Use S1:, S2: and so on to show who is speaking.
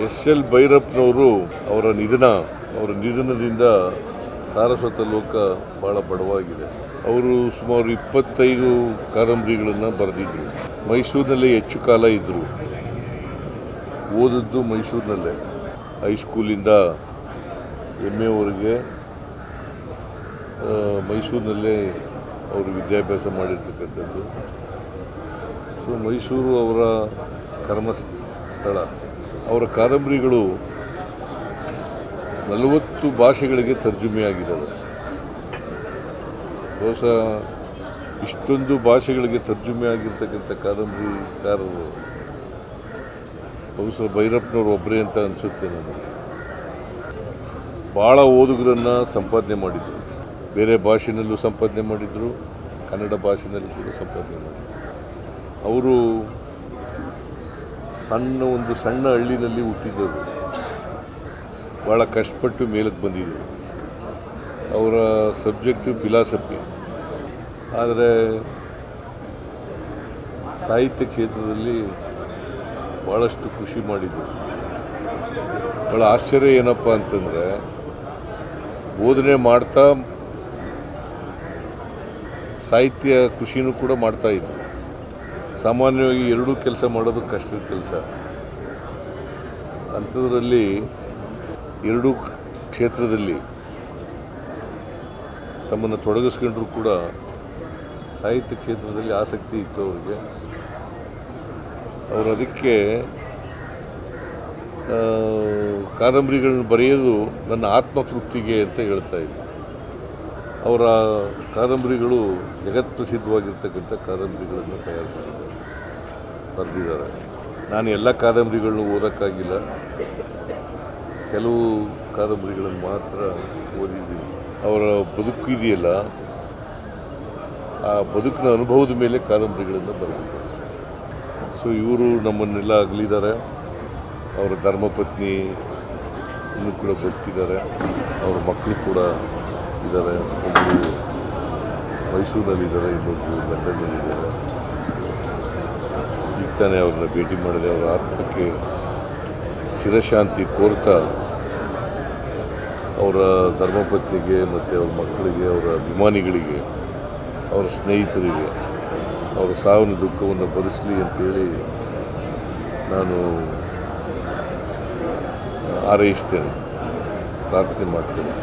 S1: S ಭೈರಪ್ಪನವರು ಅವರ ನಿಧನದಿಂದ ಸಾರಸ್ವತ ಲೋಕ ಭಾಳ ಬಡವಾಗಿದೆ. ಅವರು ಸುಮಾರು 25 ಕಾದಂಬರಿಗಳನ್ನು ಬರೆದಿದ್ದರು. ಮೈಸೂರಿನಲ್ಲೇ ಹೆಚ್ಚು ಕಾಲ ಇದ್ದರು. ಓದಿದ್ದು ಮೈಸೂರಿನಲ್ಲೇ, ಹೈಸ್ಕೂಲಿಂದ MA ಮೈಸೂರಿನಲ್ಲೇ ಅವರು ವಿದ್ಯಾಭ್ಯಾಸ ಮಾಡಿರ್ತಕ್ಕಂಥದ್ದು. ಸೊ ಮೈಸೂರು ಅವರ ಕರ್ಮಸ್ಥಳ. ಅವರ ಕಾದಂಬರಿಗಳು 40 ಭಾಷೆಗಳಿಗೆ ತರ್ಜುಮೆಯಾಗಿದ್ದಾವೆ. ಬಹುಶಃ ಇಷ್ಟೊಂದು ಭಾಷೆಗಳಿಗೆ ತರ್ಜುಮೆ ಆಗಿರ್ತಕ್ಕಂಥ ಕಾದಂಬರಿಕಾರರು ಬಹುಶಃ ಭೈರಪ್ಪನವರು ಒಬ್ಬರೇ ಅಂತ ಅನಿಸುತ್ತೆ ನನಗೆ. ಭಾಳ ಓದುಗರನ್ನು ಸಂಪಾದನೆ ಮಾಡಿದರು. ಬೇರೆ ಭಾಷೆನಲ್ಲೂ ಸಂಪಾದನೆ ಮಾಡಿದರು, ಕನ್ನಡ ಭಾಷೆನಲ್ಲೂ ಕೂಡ ಸಂಪಾದನೆ ಮಾಡಿದರು. ಅವರು ಒಂದು ಸಣ್ಣ ಹಳ್ಳಿನಲ್ಲಿ ಹುಟ್ಟಿದ್ದರು. ಭಾಳ ಕಷ್ಟಪಟ್ಟು ಮೇಲಕ್ಕೆ ಬಂದಿದ್ದರು. ಅವರ ಸಬ್ಜೆಕ್ಟು ಫಿಲಾಸಫಿ. ಆದರೆ ಸಾಹಿತ್ಯ ಕ್ಷೇತ್ರದಲ್ಲಿ ಭಾಳಷ್ಟು ಕೃಷಿ ಮಾಡಿದರು. ಭಾಳ ಆಶ್ಚರ್ಯ ಏನಪ್ಪ ಅಂತಂದರೆ, ಬೋಧನೆ ಮಾಡ್ತಾ ಸಾಹಿತ್ಯ ಕೃಷಿನೂ ಕೂಡ ಮಾಡ್ತಾಯಿದ್ರು. ಸಾಮಾನ್ಯವಾಗಿ ಎರಡೂ ಕೆಲಸ ಮಾಡೋದು ಕಷ್ಟದ ಕೆಲಸ. ಅಂಥದ್ರಲ್ಲಿ ಎರಡೂ ಕ್ಷೇತ್ರದಲ್ಲಿ ತಮ್ಮನ್ನು ತೊಡಗಿಸ್ಕೊಂಡ್ರೂ ಕೂಡ ಸಾಹಿತ್ಯ ಕ್ಷೇತ್ರದಲ್ಲಿ ಆಸಕ್ತಿ ಇತ್ತು ಅವರಿಗೆ. ಅವರು ಅದಕ್ಕೆ ಕಾದಂಬರಿಗಳನ್ನು ಬರೆಯೋದು ನನ್ನ ಆತ್ಮತೃಪ್ತಿಗೆ ಅಂತ ಹೇಳ್ತಾ ಇದ್ದರು. ಅವರ ಕಾದಂಬರಿಗಳು ಜಗತ್ಪ್ರಸಿದ್ಧವಾಗಿರ್ತಕ್ಕಂಥ ಕಾದಂಬರಿಗಳನ್ನು ಬರೆದಿದ್ದಾರೆ. ನಾನು ಎಲ್ಲ ಕಾದಂಬರಿಗಳನ್ನು ಓದೋಕ್ಕಾಗಿಲ್ಲ, ಕೆಲವು ಕಾದಂಬರಿಗಳನ್ನು ಮಾತ್ರ ಓದಿದ್ದೀನಿ. ಅವರ ಬದುಕು ಇದೆಯಲ್ಲ, ಆ ಬದುಕಿನ ಅನುಭವದ ಮೇಲೆ ಕಾದಂಬರಿಗಳನ್ನು ಬರೆದಿದ್ದಾರೆ. ಸೊ ಇವರು ನಮ್ಮನ್ನೆಲ್ಲ ಅಗಲಿದ್ದಾರೆ. ಅವರ ಧರ್ಮಪತ್ನಿ ಇನ್ನೂ ಕೂಡ ಬದುಕಿದ್ದಾರೆ. ಅವರ ಮಕ್ಕಳು ಕೂಡ ಇದ್ದಾರೆ. ಒಬ್ಬರು ಮೈಸೂರಿನಲ್ಲಿದ್ದಾರೆ, ಇನ್ನೊಬ್ಬರು ಲಂಡನ್ನಲ್ಲಿದ್ದಾರೆ. ಈಗ ತಾನೇ ಅವ್ರನ್ನ ಭೇಟಿ ಮಾಡಿದೆ. ಅವರ ಆತ್ಮಕ್ಕೆ ಚಿರಶಾಂತಿ ಕೋರ್ತಾ ಅವರ ಧರ್ಮಪತ್ನಿಗೆ ಮತ್ತು ಅವ್ರ ಮಕ್ಕಳಿಗೆ, ಅವರ ಅಭಿಮಾನಿಗಳಿಗೆ, ಅವರ ಸ್ನೇಹಿತರಿಗೆ ಅವರ ಸಾವಿನ ದುಃಖವನ್ನು ಭರಿಸಲಿ ಅಂತೇಳಿ ನಾನು ಹಾರೈಸ್ತೇನೆ, ಪ್ರಾರ್ಥನೆ ಮಾಡ್ತೇನೆ.